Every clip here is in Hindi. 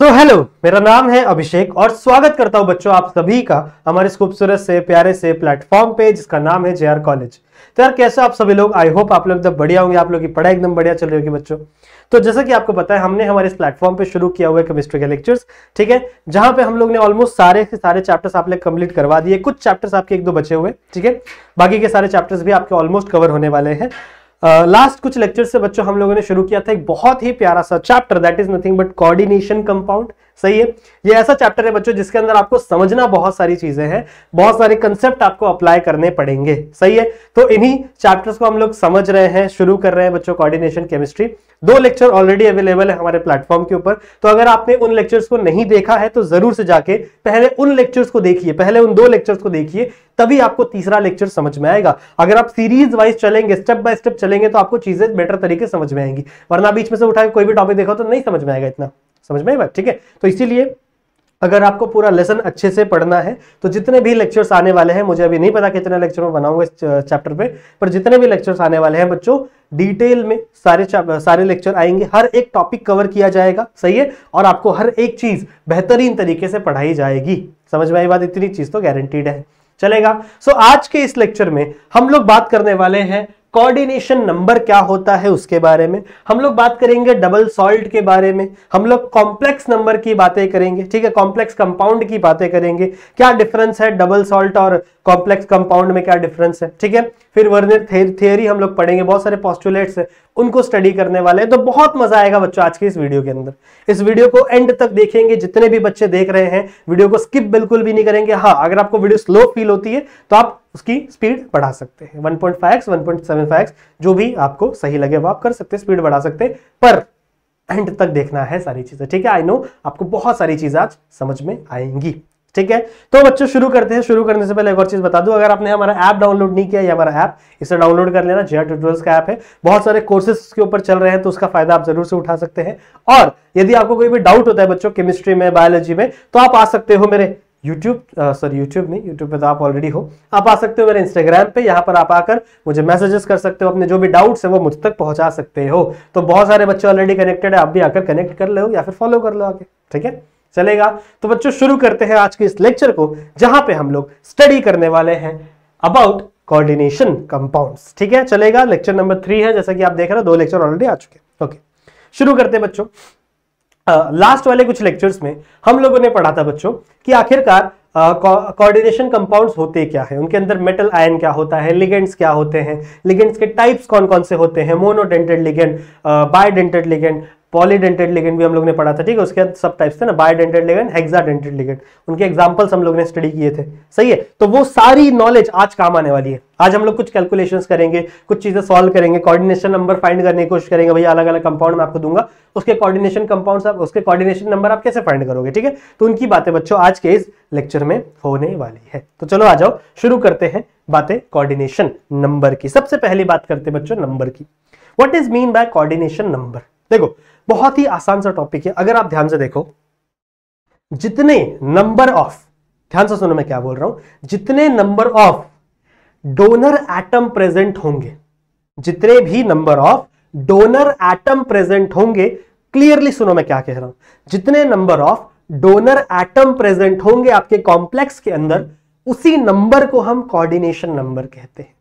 हेलो, मेरा नाम है अभिषेक और स्वागत करता हूं बच्चों आप सभी का हमारे इस खूबसूरत से प्यारे से प्लेटफॉर्म पे जिसका नाम है जेआर कॉलेज। तो यार कैसे आप सभी लोग, आई होप आप लोग एकदम बढ़िया होंगे, आप लोग की पढ़ाई एकदम बढ़िया चल रही होगी बच्चों। तो जैसा कि आपको पता है हमने हमारे इस प्लेटफॉर्म पे शुरू किया हुआ है केमिस्ट्री के लेक्चर्स, ठीक है, जहां पे हम लोग ने ऑलमोस्ट सारे के सारे चैप्टर्स आप लोग कंप्लीट करवा दिए। कुछ चैप्टर्स आपके एक दो बचे हुए, ठीक है, बाकी के सारे चैप्टर्स भी आपके ऑलमोस्ट कवर होने वाले हैं। लास्ट कुछ लेक्चर से बच्चों हम लोगों ने शुरू किया था एक बहुत ही प्यारा सा chapter, that is nothing but coordination compound. सही है, ये ऐसा चैप्टर है बच्चों जिसके अंदर आपको समझना बहुत सारी चीजें हैं, बहुत सारे कंसेप्ट आपको अप्लाई करने पड़ेंगे। सही है, तो इन्हीं चैप्टर्स को हम लोग समझ रहे हैं, शुरू कर रहे हैं बच्चों coordination chemistry. 2 lecture already available है हमारे प्लेटफॉर्म के ऊपर, तो अगर आपने उन लेक्चर्स को नहीं देखा है तो जरूर से जाके पहले उन लेक्चर्स को देखिए, पहले उन 2 लेक्चर्स को देखिए, तभी आपको तीसरा लेक्चर समझ में आएगा। अगर आप सीरीज वाइज चलेंगे, स्टेप बाय स्टेप चलेंगे, तो आपको चीजें बेटर तरीके से समझ में आएंगी, वरना बीच में से उठा के कोई भी टॉपिक देखो तो नहीं समझ में आएगा, इतना समझ में आएगा। ठीक है, तो इसीलिए अगर आपको पूरा लेसन अच्छे से पढ़ना है तो जितने भी लेक्चर्स आने वाले हैं, मुझे अभी नहीं पता कितने लेक्चर में बनाऊंगा इस चैप्टर पे, पर जितने भी लेक्चर्स आने वाले हैं बच्चों, डिटेल में सारे लेक्चर आएंगे, हर एक टॉपिक कवर किया जाएगा। सही है, और आपको हर एक चीज बेहतरीन तरीके से पढ़ाई जाएगी। समझ में आई बात? इतनी चीज तो गारंटीड है, चलेगा। सो आज के इस लेक्चर में हम लोग बात करने वाले हैं कोऑर्डिनेशन नंबर क्या होता है उसके बारे में, हम लोग बात करेंगे डबल सॉल्ट के बारे में, हम लोग कॉम्प्लेक्स नंबर की बातें करेंगे, ठीक है, कॉम्प्लेक्स कंपाउंड की बातें करेंगे, क्या डिफरेंस है डबल सॉल्ट और कॉम्प्लेक्स कंपाउंड में, क्या डिफरेंस है, ठीक है। फिर वर्नियर थियरी हम लोग पढ़ेंगे, बहुत सारे पोस्टुलेट्स है उनको स्टडी करने वाले हैं। तो बहुत मजा आएगा बच्चों आज के इस वीडियो के अंदर। इस वीडियो को एंड तक देखेंगे, जितने भी बच्चे देख रहे हैं वीडियो को स्किप बिल्कुल भी नहीं करेंगे। हाँ, अगर आपको वीडियो स्लो फील होती है तो आप उसकी स्पीड बढ़ा सकते हैं, 1.5x 1.75x जो भी आपको सही लगे वो आप कर सकते हैं, स्पीड बढ़ा सकते हैं, पर एंड तक देखना है सारी चीजें, ठीक है। आई नो आपको बहुत सारी चीजें आज समझ में आएंगी, ठीक है। तो बच्चों शुरू करते हैं। शुरू करने से पहले एक और चीज बता दूं, अगर आपने हमारा ऐप डाउनलोड नहीं किया, ये हमारा ऐप, इसे डाउनलोड कर लेना। जेआर ट्यूटोरियल्स का ऐप है, बहुत सारे कोर्सेज उसके ऊपर चल रहे हैं, तो उसका फायदा आप जरूर से उठा सकते हैं। और यदि आपको कोई भी डाउट होता है बच्चों केमिस्ट्री में, बायोलॉजी में, तो आप आ सकते हो मेरे यूट्यूब पे तो आप ऑलरेडी हो, आप आ सकते हो मेरे इंस्टाग्राम पे, यहाँ पर आप आकर मुझे मैसेजेस कर सकते हो, अपने जो भी डाउट्स है वो मुझ तक पहुंचा सकते हो। तो बहुत सारे बच्चे ऑलरेडी कनेक्टेड है, आप भी आकर कनेक्ट कर लो या फिर फॉलो कर लो आगे, ठीक है, चलेगा। तो बच्चों शुरू करते हैं आज के इस लेक्चर को, जहां पे हम लोग स्टडी करने वाले हैं अबाउट कोऑर्डिनेशन कंपाउंड्स, ठीक है, चलेगा। लेक्चर नंबर 3 है, जैसा कि आप देख रहे हो 2 लेक्चर ऑलरेडी आ चुके हैं। ओके, शुरू करते हैं बच्चों। लास्ट वाले कुछ लेक्चर्स में हम लोगों ने पढ़ा था बच्चों कि आखिरकार कोऑर्डिनेशन कंपाउंड्स होते क्या है, उनके अंदर मेटल आयन क्या होता है, लिगेंड्स क्या होते हैं, लिगेंड्स के टाइप्स कौन कौन से होते हैं, monodentate ligand, bidentate ligand, polydentate ligand भी हम लोग ने पढ़ा था, ठीक है। उसके सब टाइप्स थे ना, बाइडेंटेड लिगेंड, हेक्साडेंटेड लिगेंड, उनके एग्जांपल्स हम लोग ने स्टडी किए थे। सही है, तो वो सारी नॉलेज आज काम आने वाली है। आज हम लोग कुछ कैलकुलेशंस करेंगे, कुछ चीजें सॉल्व करेंगे, कोऑर्डिनेशन नंबर फाइंड करने की कोशिश करेंगे। भैया अलग अलग कंपाउंड में आपको दूंगा, उसके कोऑर्डिनेशन कंपाउंड्स, आप उसके कोऑर्डिनेशन नंबर आप कैसे फाइंड करोगे, ठीक है। तो उनकी बातें बच्चों आज के इस लेक्चर में होने वाली है। तो चलो आ जाओ, शुरू करते हैं बातें कोऑर्डिनेशन नंबर की। सबसे पहली बात करते हैं बच्चों नंबर की। What is mean by coordination number? देखो बहुत ही आसान सा टॉपिक है, अगर आप ध्यान से देखो, जितने नंबर ऑफ, ध्यान से सुनो मैं क्या बोल रहा हूं, जितने number of donor atom present होंगे, जितने भी number of donor atom present होंगे, क्लियरली सुनो मैं क्या कह रहा हूं, जितने number of donor atom present होंगे आपके कॉम्प्लेक्स के अंदर, उसी नंबर को हम कोऑर्डिनेशन नंबर कहते हैं।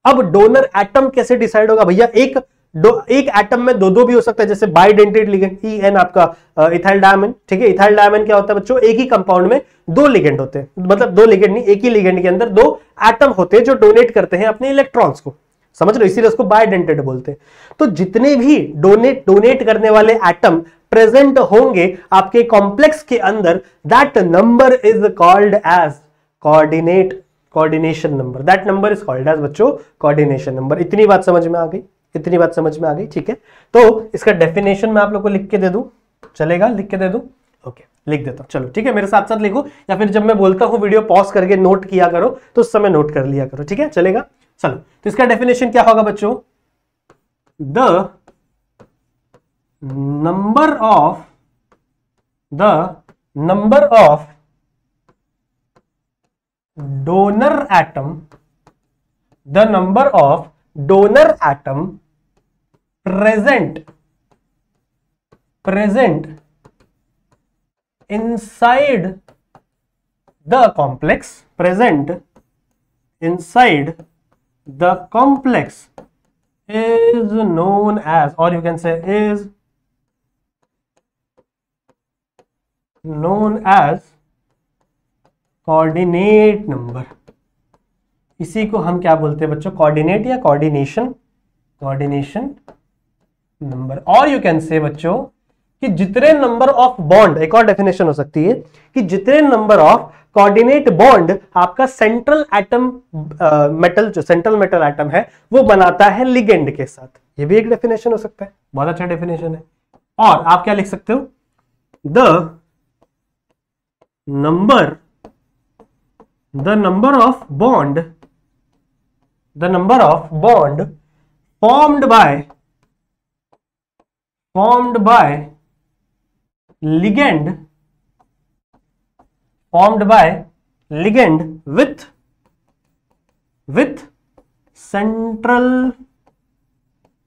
अब डोनर एटम कैसे डिसाइड होगा भैया? एक एटम में दो भी हो सकता है, जैसे बाइडेंटेड लिगेंड, EN आपका इथाइल डायमंड, ठीक है। इथाइल डायमंड क्या होता है बच्चों? एक ही कंपाउंड में 2 लिगेंड होते हैं, मतलब 2 लिगेंड नहीं, एक ही लिगेंड के अंदर 2 एटम होते हैं जो डोनेट करते हैं अपने इलेक्ट्रॉन्स को, समझ लो, इसीलिए उसको बाइडेंटेड बोलते हैं। तो जितने भी डोनेट करने वाले एटम प्रेजेंट होंगे आपके कॉम्प्लेक्स के अंदर, that number is called as coordination number. That number is called as बच्चों कोऑर्डिनेशन नंबर। इतनी बात समझ में आ गई? इतनी बात समझ में आ गई, ठीक है। तो इसका डेफिनेशन मैं आप लोग को लिख के दे दूं, चलेगा? लिख के दे दूं? ओके, लिख देता हूं, चलो ठीक है, मेरे साथ साथ लिखो, या फिर जब मैं बोलता हूं वीडियो पॉज करके नोट किया करो, तो उस समय नोट कर लिया करो, ठीक है, चलेगा। चलो, तो इसका डेफिनेशन क्या होगा बच्चों? The number of donor atom, the number of donor atom present inside the complex, present inside the complex is known as, or you can say is known as coordinate number. इसी को हम क्या बोलते हैं बच्चों, कोऑर्डिनेट या कोऑर्डिनेशन, कोऑर्डिनेशन नंबर। और यू कैन से बच्चों कि जितने नंबर ऑफ बॉन्ड, एक और डेफिनेशन हो सकती है कि जितने नंबर ऑफ कोऑर्डिनेट बॉन्ड आपका सेंट्रल एटम मेटल, जो सेंट्रल मेटल एटम है वो बनाता है लिगेंड के साथ, ये भी एक डेफिनेशन हो सकता है, बहुत अच्छा डेफिनेशन है। और आप क्या लिख सकते हो, the number of bond formed by ligand with central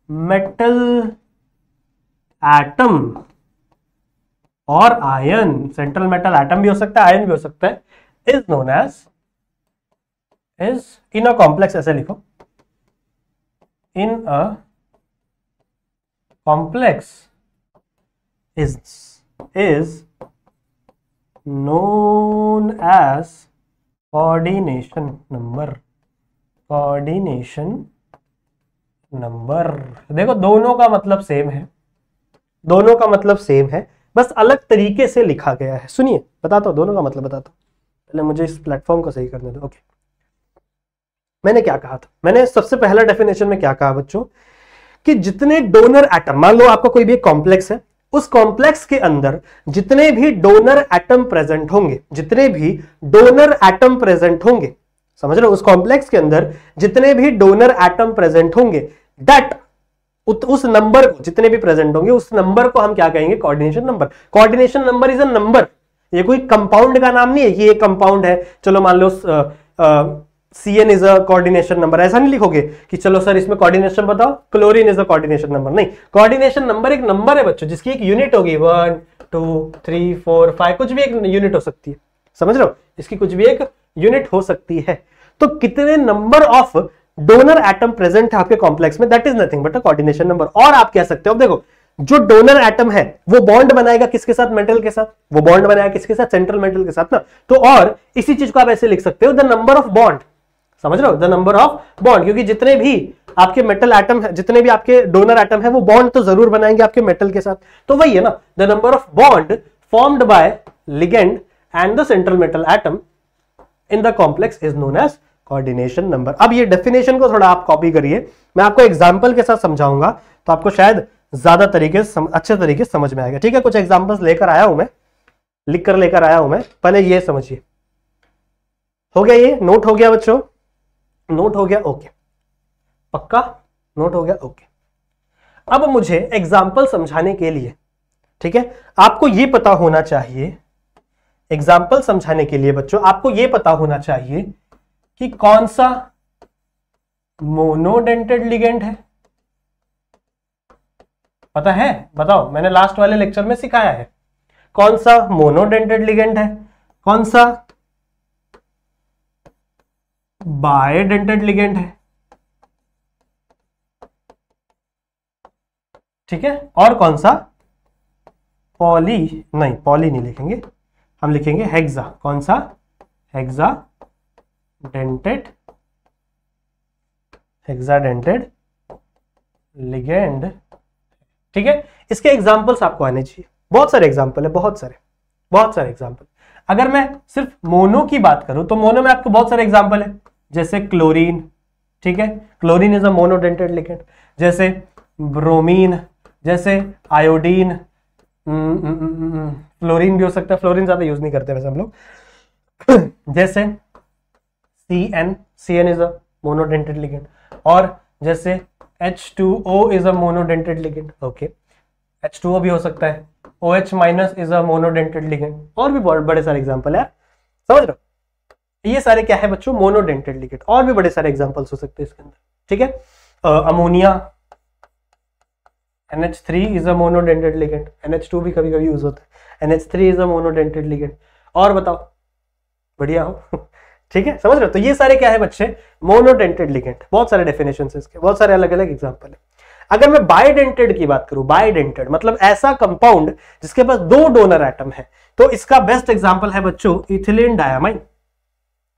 metal atom और आयन, सेंट्रल मेटल एटम भी हो सकता है, आयन भी हो सकता है, is known as, is in a complex, ऐसे लिखो, in a complex is known as coordination number, coordination number. देखो दोनों का मतलब सेम है, दोनों का मतलब सेम है, बस अलग तरीके से लिखा गया है। सुनिए बताता हूं, दोनों का मतलब बताता हूं, पहले मुझे इस प्लेटफॉर्म को सही करने दो। ओके, मैंने क्या कहा था, मैंने सबसे पहला डेफिनेशन में क्या कहा बच्चों कि जितने डोनर एटम, मान लो आपका कोई भी एक कॉम्प्लेक्स है, उस कॉम्प्लेक्स के अंदर जितने भी डोनर एटम प्रेजेंट होंगे, जितने भी डोनर एटम प्रेजेंट होंगे, समझ रहे हो, उस कॉम्प्लेक्स के अंदर जितने भी डोनर एटम प्रेजेंट होंगे, दैट उस नंबर को, जितने भी प्रेजेंट होंगे उस नंबर को हम क्या कहेंगे, coordination number. Coordination number is a number, ये कोई कंपाउंड का नाम नहीं है कि ये कंपाउंड है, चलो मान लो CN is a coordination number, ऐसा नहीं लिखोगे कि चलो सर इसमें कोऑर्डिनेशन बताओ, chlorine is a coordination number, नहीं, कोऑर्डिनेशन नंबर एक नंबर है बच्चों, जिसकी एक यूनिट होगी, 1 2 3 4 5, कुछ भी एक यूनिट हो सकती है, समझ रहे हो, इसकी कुछ भी एक यूनिट हो सकती है। तो कितने number of donor atom present है आपके कॉम्प्लेक्स में, that is nothing but a coordination number. और आप कह सकते हो, देखो जो डोनर एटम है वो बॉन्ड बनाएगा किसके साथ, मेटल के साथ, वो बॉन्ड बनाएगा किसके साथ, सेंट्रल मेटल के साथ ना। तो और इसी चीज को आप ऐसे लिख सकते हो, द नंबर ऑफ बॉन्ड, समझ रहे हो, द नंबर ऑफ बॉन्ड, क्योंकि जितने भी आपके मेटल एटम है, जितने भी आपके डोनर एटम है, वो बॉन्ड तो जरूर बनाएंगे आपके मेटल के साथ, तो वही है ना, the number of bond formed by ligand and the central metal atom in the complex is known as coordination number. अब ये डेफिनेशन को थोड़ा आप कॉपी करिए, मैं आपको एग्जांपल के साथ समझाऊंगा तो आपको शायद ज्यादा तरीके से अच्छे तरीके से समझ में आएगा। ठीक है, कुछ एग्जांपल्स लेकर आया हूं मैं, लिख कर लेकर आया हूं मैं, पहले ये समझिए। हो गया, ये नोट हो गया बच्चों, नोट हो गया, ओके, पक्का नोट हो गया, ओके। अब मुझे एग्जांपल समझाने के लिए, ठीक है, आपको ये पता होना चाहिए, एग्जांपल समझाने के लिए बच्चों आपको ये पता होना चाहिए कि कौन सा मोनोडेंटेड लिगेंड है। पता है, बताओ, मैंने लास्ट वाले लेक्चर में सिखाया है कौन सा मोनोडेंटेड लिगेंड है, कौन सा बायडेंटेड लिगेंड है, ठीक है, और कौन सा पॉली नहीं लिखेंगे, हम लिखेंगे हेक्सा, कौन सा, हेक्साडेंटेड लिगेंड, ठीक है। इसके एग्जांपल्स आपको आने चाहिए, बहुत सारे एग्जांपल है, बहुत सारे एग्जांपल। अगर मैं सिर्फ मोनो की बात करूं तो मोनो में आपको बहुत सारे एग्जांपल है, जैसे क्लोरीन, ठीक है, chlorine is a monodentate ligand, जैसे ब्रोमीन, जैसे आयोडीन, फ्लोरीन भी हो सकता है, फ्लोरीन ज्यादा यूज नहीं करते वैसे हम लोग, जैसे CN is a monodentate ligand, और जैसे H2O is a monodentate ligand, okay, H2O भी हो सकता है, OH minus is a monodentate ligand, और भी बहुत बड़े सारे एग्जांपल है, समझ रहे हो, ये सारे क्या है बच्चों, मोनोडेंटेड लिगेंड, और भी बड़े सारे एग्जांपल्स हो सकते हैं इसके अंदर, ठीक है। Ammonia, NH3 is a monodentate ligand, NH2 भी कभी कभी यूज होता है, NH3 is a monodentate ligand. और बताओ, बढ़िया हो ठीक है, समझ रहे हो? तो ये सारे क्या है बच्चे, मोनोडेंटेड लिगेंड। बहुत सारे डेफिनेशन है इसके, बहुत सारे अलग अलग एग्जांपल है। अगर मैं बाइडेंटेड की बात करूं, बाइडेंटेड मतलब ऐसा कंपाउंड जिसके पास दो डोनर एटम है, तो इसका बेस्ट एग्जांपल है बच्चों इथिलीन डायमाइन,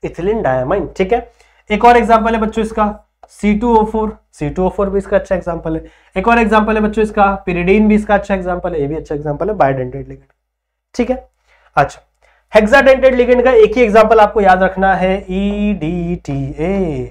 इथिलीन डायमाइन, ठीक है। एक और एग्जांपल है बच्चों इसका C2O4, C2O4 भी इसका अच्छा एग्जांपल है। एक और एग्जांपल है बच्चों इसका पिरिडीन, भी इसका अच्छा एग्जांपल है, ये भी अच्छा एग्जांपल है बाइडेंटेड लिगेंड, ठीक है। अच्छा, हेक्साडेंटेड लिगेंड का एक ही एग्जांपल आपको याद रखना है, EDTA,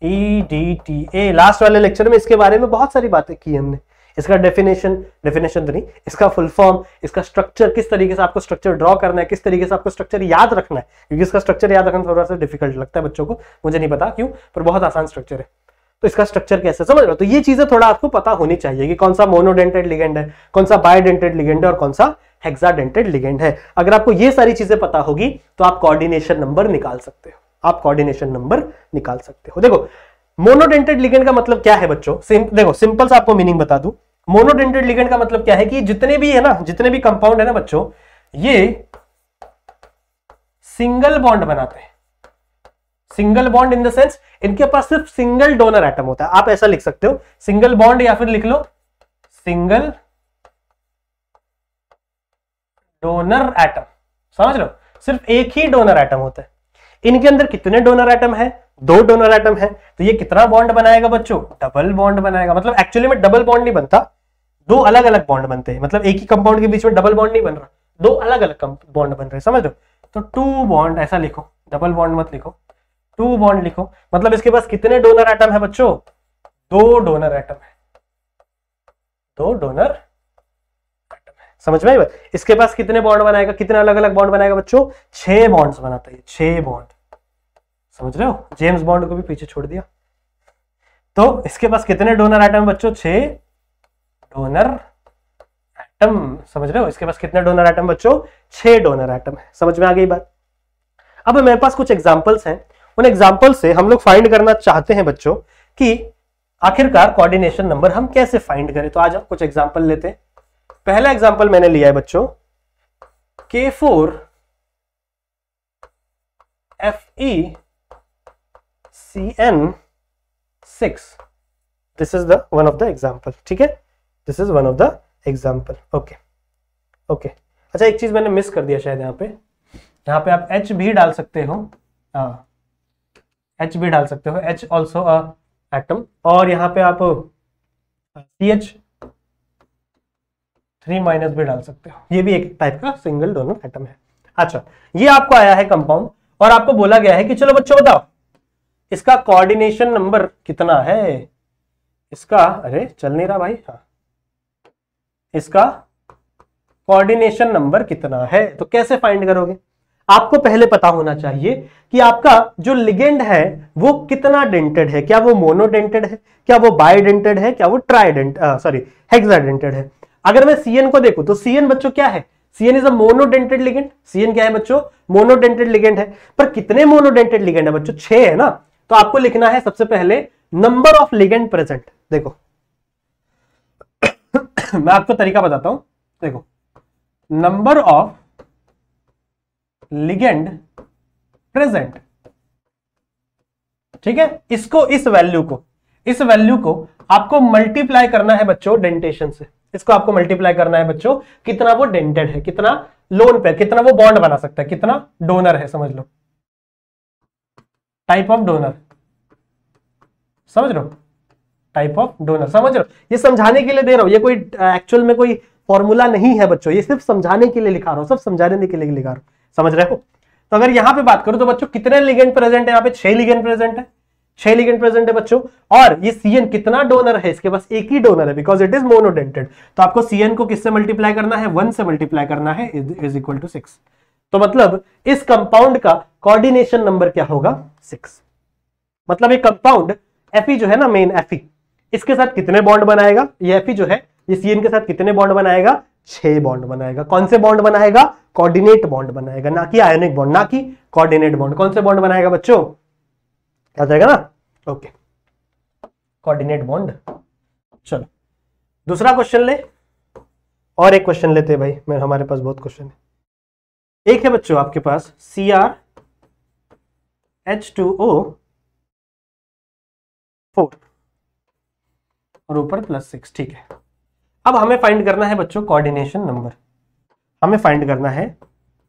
EDTA। लास्ट वाले लेक्चर में इसके बारे में बहुत सारी बातें की हमने, इसका डेफिनेशन तो नहीं, इसका फुल फॉर्म, इसका स्ट्रक्चर, किस तरीके से आपको स्ट्रक्चर ड्रॉ करना है, किस तरीके से आपको स्ट्रक्चर याद रखना है, क्योंकि इसका स्ट्रक्चर याद रखना थोड़ा सा डिफिकल्ट लगता है बच्चों को, मुझे नहीं पता क्यों, पर बहुत आसान स्ट्रक्चर है। तो इसका स्ट्रक्चर कैसे, समझ रहे हो? तो ये चीजें थोड़ा आपको पता होनी चाहिए कि कौन सा मोनोडेंटेड लिगेंड है, कौन सा बाइडेंटेड लिगेंड है और कौन सा हेक्साडेंटेड लिगेंड है। अगर आपको ये सारी चीजें पता होगी तो आप कोऑर्डिनेशन नंबर निकाल सकते हो, आप कोऑर्डिनेशन नंबर निकाल सकते हो। देखो मोनोडेंटेड लिगेंड का मतलब क्या है बच्चों, देखो सिंपल सा आपको मीनिंग बता दूं। मोनोडेंटेड लिगेंड का मतलब क्या है कि जितने भी है ना, जितने भी कंपाउंड है ना बच्चों, ये सिंगल बॉन्ड बनाते हैं। Single bond in the sense इनके पास सिर्फ सिंगल डोनर एटम होता है। आप ऐसा लिख सकते हो सिंगल बॉन्ड, या फिर लिख लो सिंगल डोनर एटम, समझ लो, सिर्फ एक ही डोनर एटम होता है। इनके अंदर कितने डोनर एटम है, दो डोनर एटम है, तो ये कितना बॉन्ड बनाएगा बच्चों, डबल बॉन्ड बनाएगा। मतलब एक्चुअली में डबल बॉन्ड नहीं बनता, दो अलग अलग बॉन्ड बनते हैं, मतलब एक ही कंपाउंड के बीच में डबल बॉन्ड नहीं बन रहा, दो अलग अलग बॉन्ड बन रहे हैं, समझ लो। तो टू बॉन्ड ऐसा लिखो, डबल बॉन्ड मत लिखो, टू बॉन्ड लिखो। मतलब इसके पास कितने डोनर एटम है बच्चों, दो डोनर एटम है, दो डोनर एटम है, समझ में आई बात? इसके पास कितने बॉन्ड बनाएगा, कितने अलग अलग बॉन्ड बनाएगा बच्चों, 6 बॉन्ड्स बनाता है, 6 बॉन्ड, समझ रहे हो? जेम्स बॉन्ड को भी पीछे छोड़ दिया। तो इसके पास कितने डोनर एटम बच्चों, 6 डोनर एटम, समझ रहे हो? इसके पास कितने डोनर एटम बच्चों, 6 डोनर एटम है। समझ में आ गई बात? अब मेरे पास कुछ एग्जांपल्स हैं, उन एग्जांपल से हम लोग फाइंड करना चाहते हैं बच्चों कि आखिरकार कोऑर्डिनेशन नंबर हम कैसे फाइंड करें। तो आज हम कुछ एग्जांपल लेते हैं। पहला एग्जांपल मैंने लिया है बच्चों K4FeCN6, this is the one of the example, ठीक है, this is one of the example. Okay okay, अच्छा एक चीज मैंने मिस कर दिया शायद, यहाँ पे आप H भी डाल सकते हो, हाँ H भी डाल सकते हो, H ऑल्सो अ एटम, और यहाँ पे आप CH3- भी डाल सकते हो, ये भी एक टाइप का सिंगल डोनर एटम है। अच्छा, ये आपको आया है कंपाउंड और आपको बोला गया है कि चलो बच्चों बताओ इसका कोऑर्डिनेशन नंबर कितना है। इसका, अरे चल नहीं रहा भाई, हाँ, इसका कोऑर्डिनेशन नंबर कितना है। तो कैसे फाइंड करोगे, आपको पहले पता होना चाहिए कि आपका जो लिगेंड है वो कितना डेंटेड है, क्या वो मोनोडेंटेड है, क्या वो बाइडेंटेड है, क्या वो हेक्साडेंटेड है। अगर मैं CN को देखूं तो CN बच्चों क्या है, CN is a monodentate ligand. CN क्या है बच्चों, मोनोडेंटेड लिगेंड है। पर कितने मोनोडेंटेड लिगेंड है बच्चों, 6 है ना। तो आपको लिखना है सबसे पहले नंबर ऑफ लिगेंड प्रेजेंट। देखो मैं आपको तरीका बताता हूं, देखो नंबर ऑफ लिगेंड प्रेजेंट, ठीक है, इसको, इस वैल्यू को आपको मल्टीप्लाई करना है बच्चों डेंटेशन से। इसको आपको मल्टीप्लाई करना है बच्चों, कितना वो डेंटेड है, कितना लोन पेयर, कितना वो बॉन्ड बना सकता है, कितना डोनर है, समझ लो, टाइप ऑफ डोनर, समझ लो, टाइप ऑफ डोनर, समझ लो। ये समझाने के लिए दे रहा हूं, ये कोई एक्चुअल में कोई फॉर्मूला नहीं है बच्चों, ये सिर्फ समझाने के लिए लिखा रहा हूं, सब समझाने के लिए लिखा रहा हूं, समझ रहे हो? तो अगर यहां पे बात करूं तो बच्चों कितने लिगेंड प्रेजेंट है, यहां पे 6 लिगेंड प्रेजेंट है, 6 लिगेंड प्रेजेंट है बच्चों। और ये CN कितना डोनर है, इसके पास एक ही डोनर है, बिकॉज इट इज मोनोडेंटेड। तो आपको CN को किससे मल्टीप्लाई करना है, 1 से मल्टीप्लाई करना है, इज इक्वल टू 6। तो मतलब इस कंपाउंड का कोऑर्डिनेशन नंबर क्या होगा, 6। मतलब ये कंपाउंड Fe जो है ना, मेन Fe, इसके साथ कितने बॉन्ड बनाएगा, ये Fe जो है ये CN के साथ कितने बॉन्ड बनाएगा, 6 बॉन्ड बनाएगा। कौन से बॉन्ड बनाएगा, कोऑर्डिनेट बॉन्ड बनाएगा, ना कि आयोनिक बॉन्ड, ना कि कोऑर्डिनेट बॉन्ड। कौन से बॉन्ड बनाएगा बच्चों, आ जाएगा ना, ओके, कोऑर्डिनेट बॉन्ड। चलो दूसरा क्वेश्चन ले, और एक क्वेश्चन लेते हैं भाई, मैं हमारे पास बहुत क्वेश्चन है। एक है बच्चों आपके पास CrH2O4 और ऊपर +6, ठीक है। अब हमें फाइंड करना है बच्चों कोऑर्डिनेशन नंबर, हमें फाइंड करना है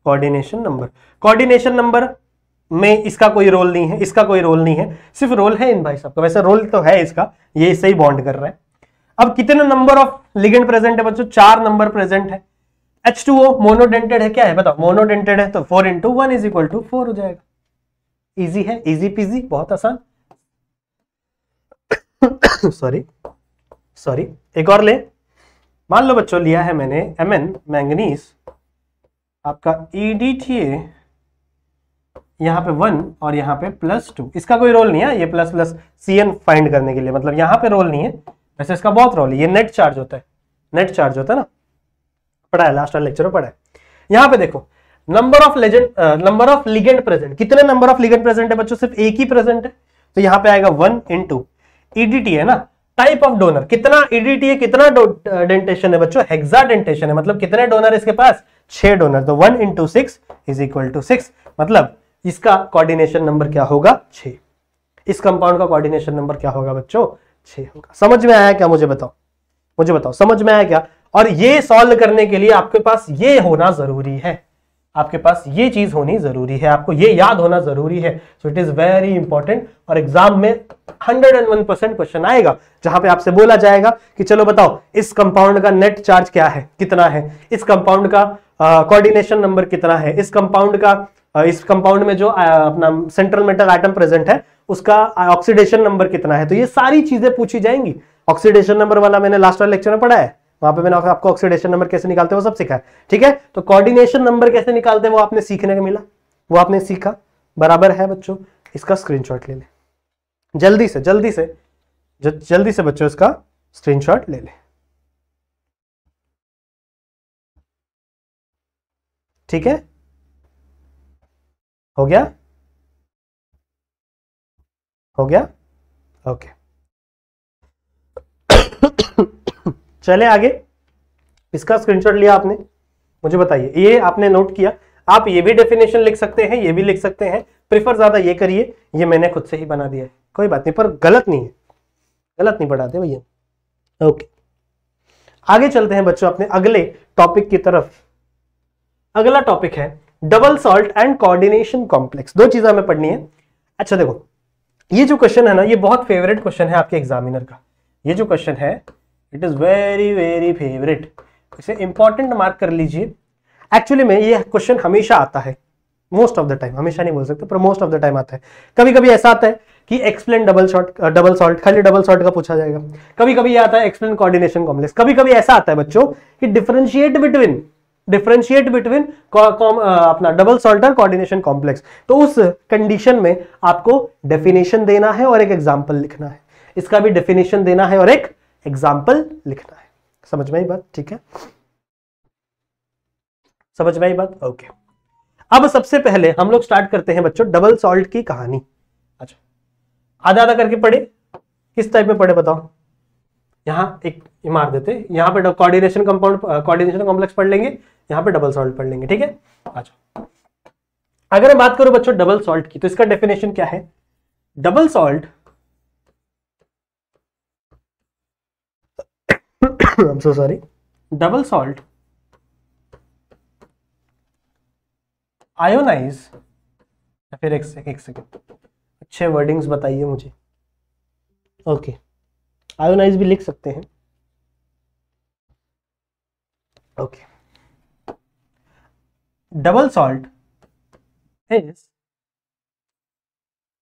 कोऑर्डिनेशन नंबर। कोऑर्डिनेशन नंबर में इसका कोई रोल नहीं है, इसका कोई रोल नहीं है, सिर्फ रोल है इन भाई साहब का। वैसे रोल तो है इसका, ये इससे ही बॉन्ड कर रहा है। अब कितने नंबर ऑफ लिगेंड प्रेजेंट है बच्चों? 4 नंबर प्रेजेंट है। H2O मोनोडेंटेड है, क्या है बताओ? मोनोडेंटेड है, तो 4 × 1 = 4 हो जाएगा। इजी है, इजी पीजी, बहुत आसान। सॉरी, एक और ले। मान लो बच्चों लिया है मैंने Mn मैंगनीज, आपका EDTA यहां पे 1 और यहां पे +2, इसका कोई रोल नहीं है, ये प्लस CN फाइंड करने के लिए, मतलब यहां पे रोल नहीं है, वैसे इसका बहुत रोल है। ये नेट चार्ज होता है, नेट चार्ज होता है ना, पढ़ा है लास्ट वाले लेक्चर में, पढ़ा है। यहां पे देखो नंबर ऑफ लिगेंड प्रेजेंट, कितने नंबर ऑफ लिगेंड प्रेजेंट है बच्चों? सिर्फ एक ही प्रेजेंट है, तो यहां पे आएगा 1 × EDTA है ना। टाइप ऑफ डोनर, कितना EDTA, कितना डेंटेशन है बच्चों? हेक्सा डेंटेशन है, मतलब कितने डोनर इसके पास? 6 डोनर, तो 1 × 6 = 6, मतलब इसका कोऑर्डिनेशन नंबर क्या होगा? 6। इस कंपाउंड का कोऑर्डिनेशन नंबर क्या होगा बच्चों? 6 होगा। समझ में आया क्या? मुझे बताओ समझ में आया क्या? और ये सॉल्व करने के लिए आपके पास ये होना जरूरी है, आपके पास ये चीज होनी जरूरी है, आपको ये याद होना जरूरी है। So it is very important, और एग्जाम में 101% क्वेश्चन आएगा जहां पे आपसे बोला जाएगा कि चलो बताओ इस कंपाउंड का नेट चार्ज क्या है, कितना है, इस कंपाउंड का कोऑर्डिनेशन नंबर कितना है, इस कंपाउंड में जो अपना सेंट्रल मेटल एटम प्रेजेंट है उसका ऑक्सीडेशन नंबर कितना है। तो ये सारी चीजें पूछी जाएंगी। ऑक्सीडेशन नंबर वाला मैंने लास्ट वाले लेक्चर में पढ़ा है, वहां पे मैंने आपको ऑक्सीडेशन नंबर कैसे निकालते हैं वो सब सिखा है, ठीक है। तो कोऑर्डिनेशन नंबर कैसे निकालते हैं वो आपने सीखने को मिला, वो आपने सीखा, बराबर है बच्चों। इसका स्क्रीनशॉट ले ले जल्दी से बच्चों, इसका स्क्रीनशॉट ले ले, ठीक है। हो गया ओके। चले आगे, इसका स्क्रीनशॉट लिया आपने, मुझे बताइए, ये आपने नोट किया? आप ये भी डेफिनेशन लिख सकते हैं, ये भी लिख सकते हैं, प्रिफर ज्यादा ये करिए, ये मैंने खुद से ही बना दिया है, कोई बात नहीं, पर गलत नहीं पढ़ाते भैया। ओके, आगे चलते हैं बच्चों अपने अगले टॉपिक की तरफ। अगला टॉपिक है double salt and coordination complex. 2 चीजें हमें पढ़नी है। अच्छा देखो, ये जो क्वेश्चन है ना, ये बहुत फेवरेट क्वेश्चन है आपके एग्जामिनर का। ये जो क्वेश्चन है it is very very favourite, इसे इंपॉर्टेंट मार्क कर लीजिए। एक्चुअली में ये क्वेश्चन हमेशा आता है, मोस्ट ऑफ द टाइम, हमेशा नहीं बोल सकते पर मोस्ट ऑफ द टाइम आता है। कभी कभी ऐसा आता है कि एक्सप्लेन डबल सॉल्ट, खाली डबल सॉल्ट का पूछा जाएगा। कभी कभी ये आता है एक्सप्लेन कोऑर्डिनेशन कॉम्प्लेक्स। कभी कभी ऐसा आता है बच्चों कि डिफरेंशिएट बिटवीन अपना डबल सॉल्ट और कोऑर्डिनेशन कॉम्प्लेक्स। तो उस कंडीशन में आपको डेफिनेशन देना है और एक एग्जांपल लिखना है। इसका भी डेफिनेशन देना है और एक एग्जांपल लिखना है। समझ में आई बात? ठीक है, समझ में आई बात? ओके। अब सबसे पहले हम लोग स्टार्ट करते हैं बच्चों डबल सॉल्ट की कहानी। अच्छा, आधा आधा करके पढ़े, किस टाइप में पढ़े बताओ? यहां एक मार देते, यहां पे कोऑर्डिनेशन कॉम्प्लेक्स पढ़ लेंगे, यहां पे डबल सॉल्ट पढ़ लेंगे, ठीक है। अच्छा, अगर मैं बात करूं बच्चों डबल सॉल्ट की, तो इसका डेफिनेशन क्या है? Double salt I'm so sorry, double salt ionise, या फिर एक सेकेंड, अच्छे वर्डिंग्स बताइए मुझे। ओके, आयोनाइज भी लिख सकते हैं। Okay, double salt is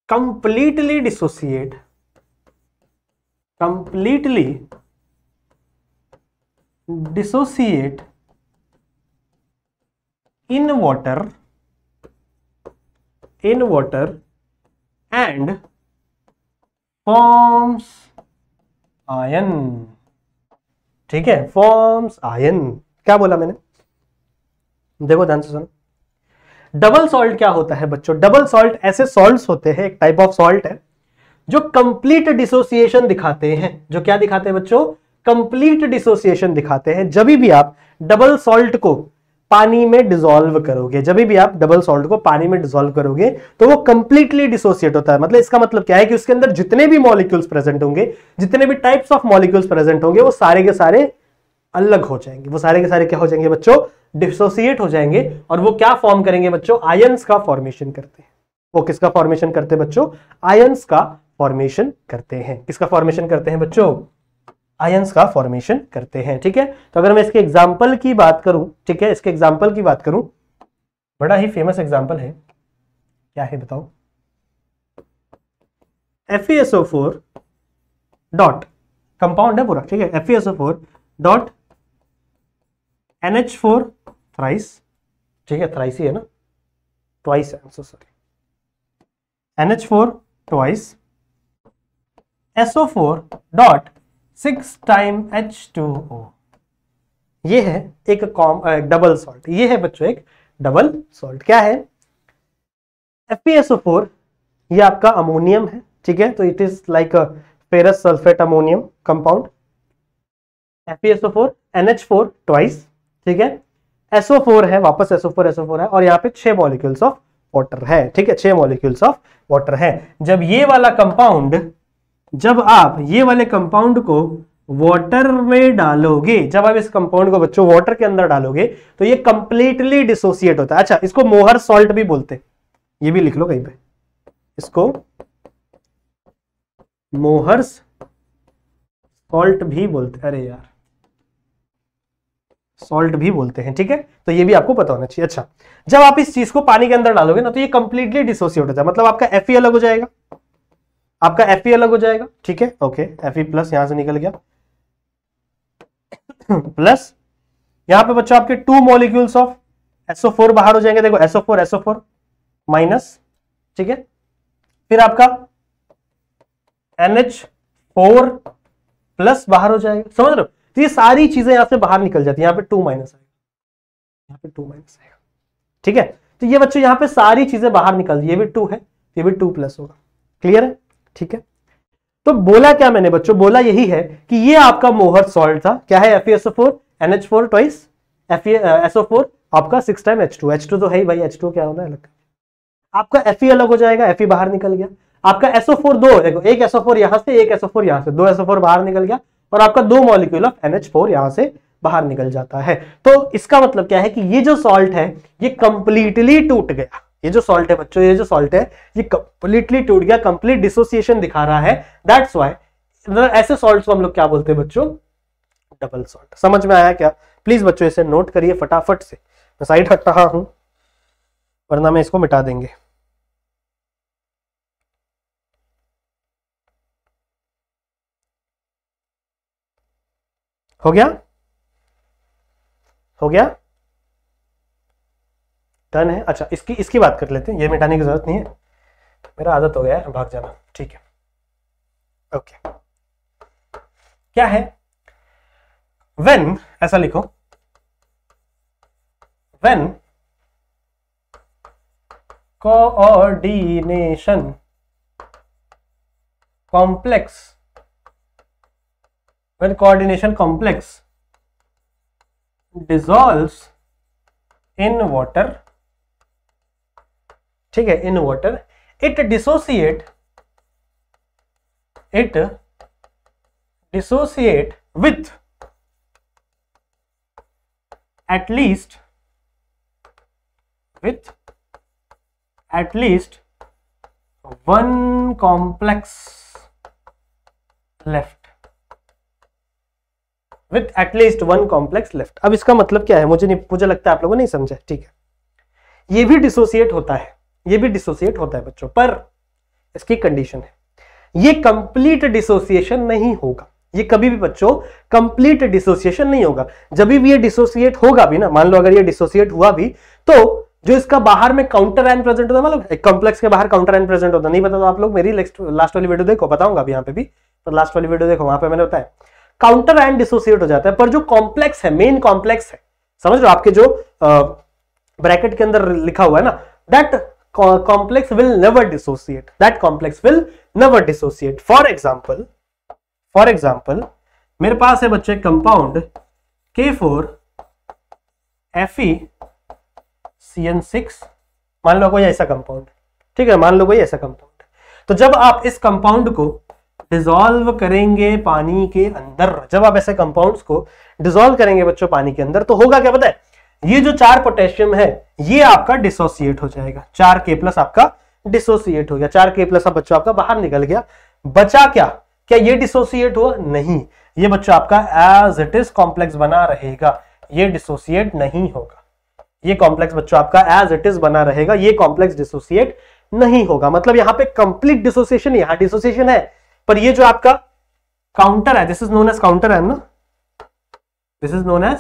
completely dissociate in water and forms ion। ठीक है, फॉर्म्स आयन। क्या बोला मैंने? देखो ध्यान से सुनो, डबल सॉल्ट क्या होता है बच्चों? डबल सॉल्ट ऐसे सॉल्ट्स होते हैं, एक टाइप ऑफ सॉल्ट है जो कंप्लीट डिसोसिएशन दिखाते हैं। जो क्या दिखाते हैं बच्चों? कंप्लीट डिसोसिएशन दिखाते हैं जब भी आप डबल सॉल्ट को पानी में डिसॉल्व करोगे। जब भी आप डबल सॉल्ट को पानी में डिसॉल्व करोगे तो वो कंप्लीटली डिसोसिएट होता है। मतलब इसका मतलब क्या है कि उसके अंदर जितने भी मॉलिक्यूल्स प्रेजेंट होंगे, जितने भी टाइप्स ऑफ मॉलिक्यूल्स प्रेजेंट होंगे, वो सारे के सारे अलग हो जाएंगे। वो सारे के सारे क्या हो जाएंगे बच्चों? डिसोसिएट हो जाएंगे। और वो क्या फॉर्म करेंगे बच्चों? आयंस का फॉर्मेशन करते हैं। वो किसका फॉर्मेशन करते हैं बच्चों? आयंस का फॉर्मेशन करते हैं। किसका फॉर्मेशन करते हैं बच्चों? आयंस का फॉर्मेशन करते हैं। ठीक है, तो अगर मैं इसके एग्जाम्पल की बात करूं, ठीक है, इसके एग्जाम्पल की बात करूं, बड़ा ही फेमस एग्जाम्पल है, क्या है बताओ? FeSO4 डॉट कंपाउंड है पूरा, ठीक है, FeSO4 डॉट NH4 थ्राइस, ठीक है, थ्राइस ही है ना, ट्वाइस है, so sorry, NH4 twice SO4 dot 6 time H2O। ये है एक डबल सॉल्ट। ये है बच्चों एक डबल सॉल्ट। क्या है? FeSO4 ये आपका अमोनियम है, ठीक है, तो it is like ferrous sulphate ammonium compound. FeSO4 NH4 twice, ठीक है, SO4 है, वापस SO4 है, और यहाँ पे 6 मॉलिक्यूल्स ऑफ वाटर है, ठीक है, 6 मॉलिक्यूल्स ऑफ वाटर है। जब ये वाला कंपाउंड, जब आप ये वाले कंपाउंड को वाटर में डालोगे, जब आप इस कंपाउंड को बच्चों वाटर के अंदर डालोगे तो ये कंप्लीटली डिसोसिएट होता है। अच्छा, इसको मोहर सॉल्ट भी बोलते हैं, ये भी लिख लो कहीं पे, इसको मोहर सॉल्ट भी बोलते, अरे यार सॉल्ट भी बोलते हैं, ठीक है, तो ये भी आपको पता होना चाहिए। अच्छा, जब आप इस चीज को पानी के अंदर डालोगे ना तो ये कंप्लीटली डिसोसिएट होता है। मतलब आपका Fe अलग हो जाएगा, आपका Fe अलग हो जाएगा, ठीक है, ओके, Fe प्लस यहां से निकल गया, प्लस यहां पे बच्चों आपके 2 मॉलिक्यूल्स ऑफ SO4 बाहर हो जाएंगे। देखो SO4 माइनस, ठीक है, फिर आपका NH4 प्लस बाहर हो जाएगा। समझ रहे हो? तो ये सारी चीजें यहां से बाहर निकल जाती है। यहां पे 2 माइनस आएगा, यहां पे 2 माइनस आएगा, ठीक है, तो ये बच्चों यहां पे सारी चीजें बाहर निकल, ये भी 2 है, ये भी 2 प्लस होगा। क्लियर है? ठीक है, तो बोला क्या मैंने बच्चों? बोला यही है कि ये आपका मोहर सॉल्ट था। क्या है? FeSO4 NH4 ट्वाइस, SO4 आपका 6 टाइम H2। H2 तो है ही भाई, H2 क्या होना है अलग। आपका Fe अलग हो जाएगा, Fe बाहर निकल गया। आपका SO4 दो, देखो एक SO4 यहां से, एक SO4 यहां से, 2 SO4 बाहर निकल गया, और आपका 2 मॉलिक्यूल ऑफ NH4 यहां से बाहर निकल जाता है। तो इसका मतलब क्या है कि ये जो सॉल्ट है ये कंप्लीटली टूट गया। ये जो सॉल्ट है बच्चों, ये जो सॉल्ट है ये कंप्लीटली टूट गया, कंप्लीट डिसोसिएशन दिखा रहा है। दैट्स व्हाई ऐसे सॉल्ट्स को हम लोग क्या बोलते हैं बच्चों? Double salt. समझ में आया क्या? प्लीज बच्चों इसे नोट करिए फटाफट से। मैं साइड हट रहा हूं वरना मैं इसको मिटा देंगे। हो गया? हो गया? डन है? अच्छा, इसकी बात कर लेते हैं। ये मिटाने की जरूरत नहीं है, मेरा आदत हो गया है भाग जाना, ठीक है, ओके। क्या है? व्हेन, ऐसा लिखो, when coordination complex, when coordination complex dissolves in water, ठीक है, in water, it dissociate with at least one complex left, with at least 1 complex left. अब इसका मतलब क्या है? मुझे लगता है आप लोगों ने नहीं समझा, ठीक है। ये भी डिसोसिएट होता है, ये भी डिसोसिएट होता है बच्चों, पर इसकी कंडीशन है, ये कंप्लीट डिसोसिएशन नहीं होगा। ये कभी भी बच्चों कंप्लीट डिसोसिएशन नहीं होगा। जब भी ये डिसोसिएट होगा भी ना, मान लो अगर ये डिसोसिएट हुआ भी, तो जो इसका बाहर में काउंटर आयन प्रेजेंट होता है, मतलब एक कॉम्प्लेक्स के बाहर काउंटर आयन प्रेजेंट होता है, नहीं पता तो आप लोग मेरी लास्ट वाली वीडियो देखो, बताऊंगा अभी यहाँ पे भी, तो लास्ट वाली वीडियो देखो, वहां पे मैंने बताया काउंटर आयन डिसोसिएट हो जाता है, पर जो कॉम्प्लेक्स है, मेन कॉम्प्लेक्स है, समझ रहे हो, आपके जो ब्रैकेट के अंदर लिखा हुआ है ना, that complex will never dissociate, that complex will never dissociate. For example मेरे पास है बच्चे कंपाउंड K4FeCN6, मान लो कोई ऐसा कंपाउंड, ठीक है, मान लो कोई ऐसा कंपाउंड। तो जब आप इस कंपाउंड को डिसॉल्व करेंगे पानी के अंदर, जब आप ऐसे कंपाउंड्स को डिसॉल्व करेंगे बच्चों पानी के अंदर, तो होगा क्या पता है, ये जो 4 पोटेशियम है ये आपका डिसोसिएट हो जाएगा, 4K+ आपका डिसोसिएट हो गया, 4K+ अब बच्चों आपका बाहर निकल गया। बचा क्या, क्या ये डिसोसिएट हुआ? नहीं, ये बच्चों आपका एज इट इज कॉम्प्लेक्स बना रहेगा, ये डिसोसिएट नहीं होगा। ये कॉम्प्लेक्स बच्चों आपका एज इट इज बना रहेगा, ये कॉम्प्लेक्स डिसोसिएट नहीं होगा। मतलब यहां पे कंप्लीट डिसोसिएशन, यहां डिसोसिएशन है, पर ये जो आपका काउंटर है, this is known as counter ion ना, this is known as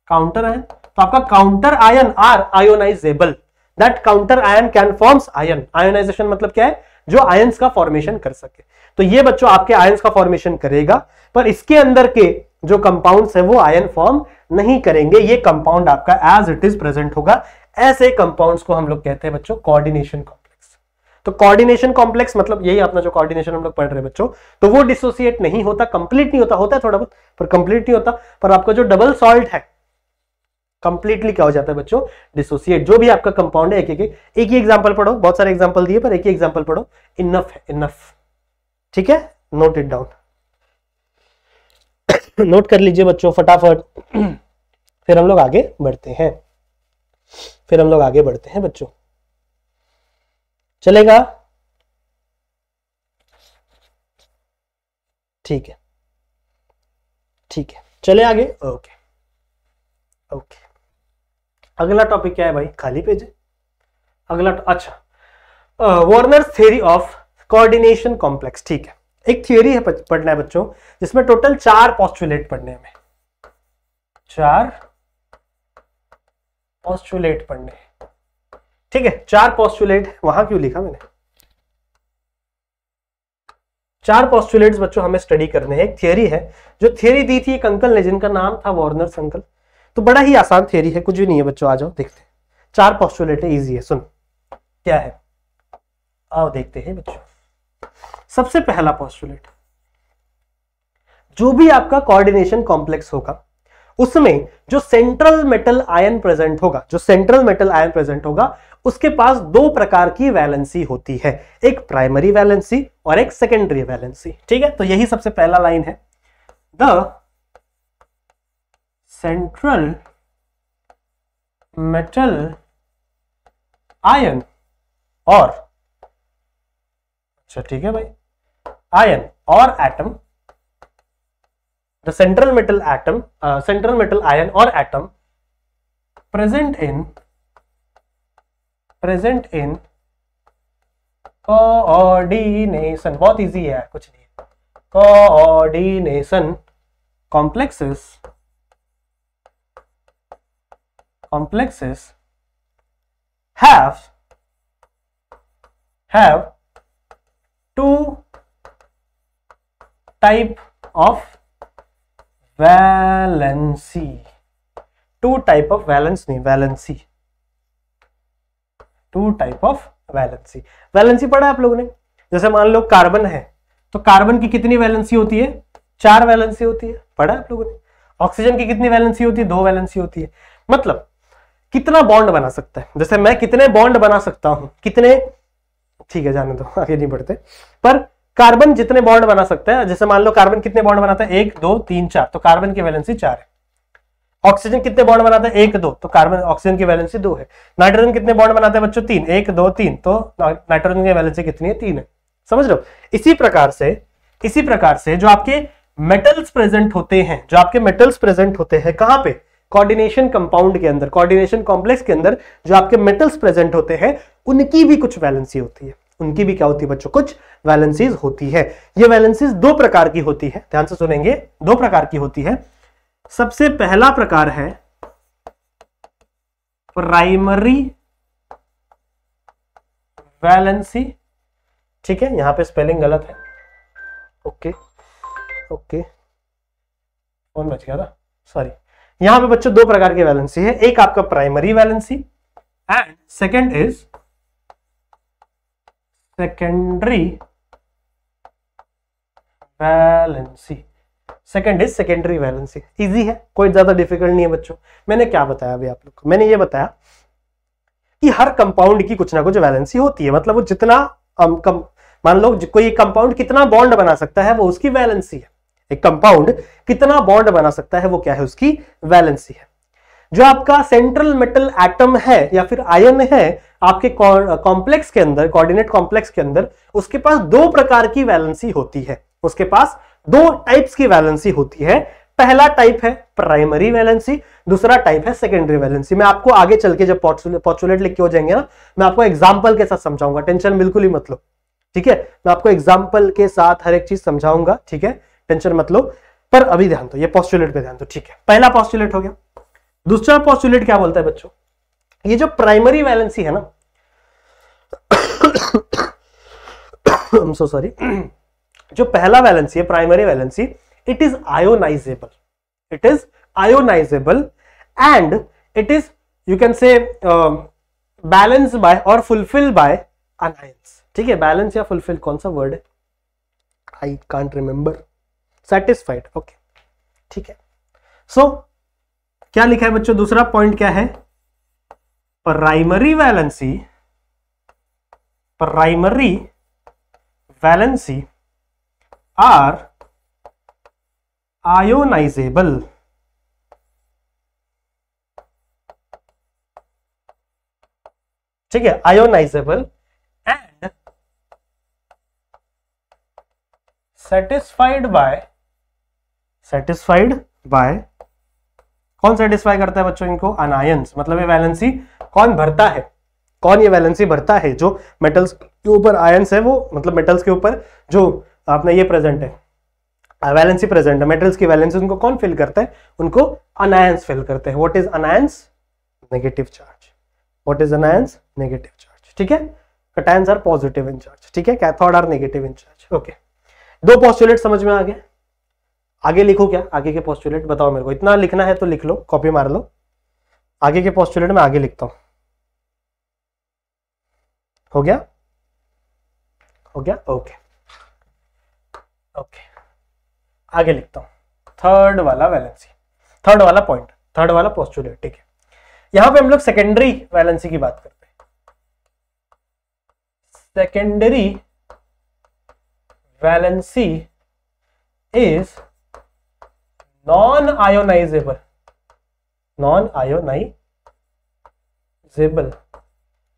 counter ion. तो आपका counter ion are ionizable, that counter ion can forms ion. Ionization मतलब क्या है, जो आयंस का फॉर्मेशन कर सके। तो ये बच्चों आपके आयंस का फॉर्मेशन करेगा, पर इसके अंदर के जो कंपाउंड्स है वो आयन फॉर्म नहीं करेंगे, ये कंपाउंड आपका एज इट इज प्रेजेंट होगा। ऐसे कंपाउंड्स को हम लोग कहते हैं बच्चों कोऑर्डिनेशन कॉम्प्लेक्स। तो कोऑर्डिनेशन कॉम्प्लेक्स मतलब यही अपना जो कोऑर्डिनेशन हम लोग पढ़ रहे हैं बच्चों, तो वो डिसोसिएट नहीं होता, कंप्लीट नहीं होता, होता है थोड़ा बहुत पर कंप्लीट नहीं होता। पर आपका जो डबल सॉल्ट है कंप्लीटली क्या हो जाता है बच्चों, डिसोसिएट। जो भी आपका कंपाउंड है, एक ही एग्जांपल पढ़ो, बहुत सारे एग्जांपल दिए पर एक ही एग्जांपल पढ़ो, इनफ है, इनफ, ठीक है, नोट इट डाउन, नोट कर लीजिए बच्चों फटाफट। फिर हम लोग आगे बढ़ते हैं, बच्चों, चलेगा? ठीक है, चले आगे। ओके, अगला टॉपिक क्या है भाई, खाली पेज है अगला। अच्छा, Warners theory of coordination complex, ठीक है, एक थ्योरी है पढ़ना है बच्चों, जिसमें टोटल 4 पोस्टुलेट पढ़ने हैं, 4 पोस्टुलेट पढ़ने हैं, ठीक है। 4 पोस्टुलेट वहां क्यों लिखा मैंने, 4 पोस्टुलेट्स बच्चों हमें स्टडी करने हैं। एक थ्योरी है, जो थ्योरी दी थी एक अंकल ने, जिनका नाम था वार्नर्स अंकल। तो बड़ा ही आसान थ्योरी है, कुछ भी नहीं है बच्चों, आ जाओ देखते हैं। 4 पोस्टुलेट है, इजी है, सुन क्या है, आओ देखते हैं बच्चों। सबसे पहला पोस्टुलेट, जो भी आपका कोऑर्डिनेशन कॉम्प्लेक्स होगा उसमें जो सेंट्रल मेटल आयन प्रेजेंट होगा, उसके पास 2 प्रकार की वैलेंसी होती है, एक प्राइमरी वैलेंसी और एक सेकेंडरी वैलेंसी, ठीक है। तो यही सबसे पहला लाइन है, द सेंट्रल मेटल आयन और, अच्छा ठीक है भाई, आयन और atom, the central metal ion और एटम प्रेजेंट इन कोऑर्डिनेशन, बहुत इजी है कुछ नहीं, coordination complexes have 2 type of valency, 2 type of valence नहीं, valency, 2 type of valency। Valency पढ़ा है आप लोगों ने, जैसे मान लो कार्बन है, तो कार्बन की कितनी वैलेंसी होती है, 4 वैलेंसी होती है, पढ़ा है आप लोगों ने। ऑक्सीजन की कितनी वैलेंसी होती है, 2 वैलेंसी होती है। मतलब कितना बॉन्ड बना सकता है, जैसे मैं कितने बॉन्ड बना सकता हूं, कितने, ठीक है जाने दो, आगे नहीं बढ़ते। पर कार्बन जितने बॉन्ड बना सकता है, जैसे मान लो कार्बन कितने बॉन्ड बनाता है, 1 2 3 4, तो कार्बन की वैलेंसी 4 है। ऑक्सीजन कितने बॉन्ड बनाता है, 1 2, तो कार्बन ऑक्सीजन की वैलेंसी 2 है। नाइट्रोजन कितने बॉन्ड बनाते हैं बच्चों, 3, 1 2 3, तो नाइट्रोजन की वैलेंसी कितनी है, 3 है। समझ लो। इसी प्रकार से जो आपके मेटल्स प्रेजेंट होते हैं, कहां पे, कोऑर्डिनेशन कंपाउंड के अंदर, कोऑर्डिनेशन कॉम्प्लेक्स के अंदर जो आपके मेटल्स प्रेजेंट होते हैं, उनकी भी कुछ वैलेंसी होती है, उनकी भी क्या होती है बच्चों, कुछ वैलेंसीज होती है। ये वैलेंसीज 2 प्रकार की होती है, ध्यान से सुनेंगे, 2 प्रकार की होती है। सबसे पहला प्रकार है प्राइमरी वैलेंसी, ठीक है, यहां पे स्पेलिंग गलत है, ओके, फोन बच गया था, सॉरी। यहां पे बच्चों 2 प्रकार की वैलेंसी है, एक आपका primary valency and second is secondary valency, second is secondary valency. Easy है, कोई ज्यादा डिफिकल्ट नहीं है बच्चों। मैंने क्या बताया अभी आप लोग को, मैंने ये बताया कि हर कंपाउंड की कुछ ना कुछ वैलेंसी होती है, मतलब वो जितना मान लो कोई कंपाउंड कितना बॉन्ड बना सकता है वो उसकी वैलेंसी है। एक कंपाउंड कितना बॉन्ड बना सकता है वो क्या है, उसकी वैलेंसी है। जो आपका सेंट्रल मेटल एटम है या फिर आयन है आपके कॉम्प्लेक्स के अंदर, कोऑर्डिनेट कॉम्प्लेक्स के अंदर, उसके पास दो प्रकार की वैलेंसी होती है, उसके पास दो टाइप्स की वैलेंसी होती है। पहला टाइप है प्राइमरी वैलेंसी, दूसरा टाइप है सेकेंडरी वैलेंसी। मैं आपको आगे चल के जब पोस्टुलेट लिख के हो जाएंगे ना, मैं आपको एग्जांपल के साथ समझाऊंगा, टेंशन बिल्कुल ही मत लो, ठीक है। मैं आपको एग्जांपल के साथ हर एक चीज समझाऊंगा, ठीक है, टेंशन मत लो। पर अभी ध्यान दो, ये पोस्टुलेट पे ध्यान दो, ठीक है। पहला पोस्टुलेट हो गया। दूसरा पोस्टुलेट क्या बोलता है बच्चों, ये जो प्राइमरी वैलेंसी है ना, आई एम सो सॉरी, जो पहला वैलेंसी है primary valency, it is ionisable, it is ionisable and it is you can say balance bye और फुलफिल बाय अनायंस, ठीक है। बैलेंस या फुलफिल कौन सा वर्ड है, I can't remember, satisfied, okay, ठीक है। सो क्या लिखा है बच्चों, दूसरा पॉइंट क्या है, primary valency, primary valency are ionisable, ठीक है, आयोनाइजेबल एंड सेटिस्फाइड बाय कौन सेटिस्फाई करता है बच्चों इनको, अनायंस। मतलब ये वैलेंसी कौन भरता है, कौन ये वैलेंसी भरता है, जो मेटल्स के ऊपर आयंस है, वो मतलब मेटल्स के ऊपर जो आपने ये प्रेजेंट है, वैलेंसी प्रेजेंट है, मेटल्स की वैलेंसी उनको कौन फिल करता है, उनको अनायंस फिल करते हैं। What is anions, negative charge, what is anions, negative charge, ठीक है। Cations are positive in charge, ठीक है, cathode are negative in charge, okay. दो पोस्टुलेट समझ में आ गए, आगे लिखो क्या, आगे के पोस्टुलेट बताओ मेरे को, इतना लिखना है तो लिख लो, कॉपी मार लो, आगे के पोस्टुलेट में आगे लिखता हूं, हो गया, हो गया, ओके ओके, आगे लिखता हूं, थर्ड वाला वैलेंसी, थर्ड वाला पॉइंट, थर्ड वाला पोस्टुलेट, ठीक है। यहां पे हम लोग सेकेंडरी वैलेंसी की बात करते हैं। Secondary valency is non ionisable, non ionisable,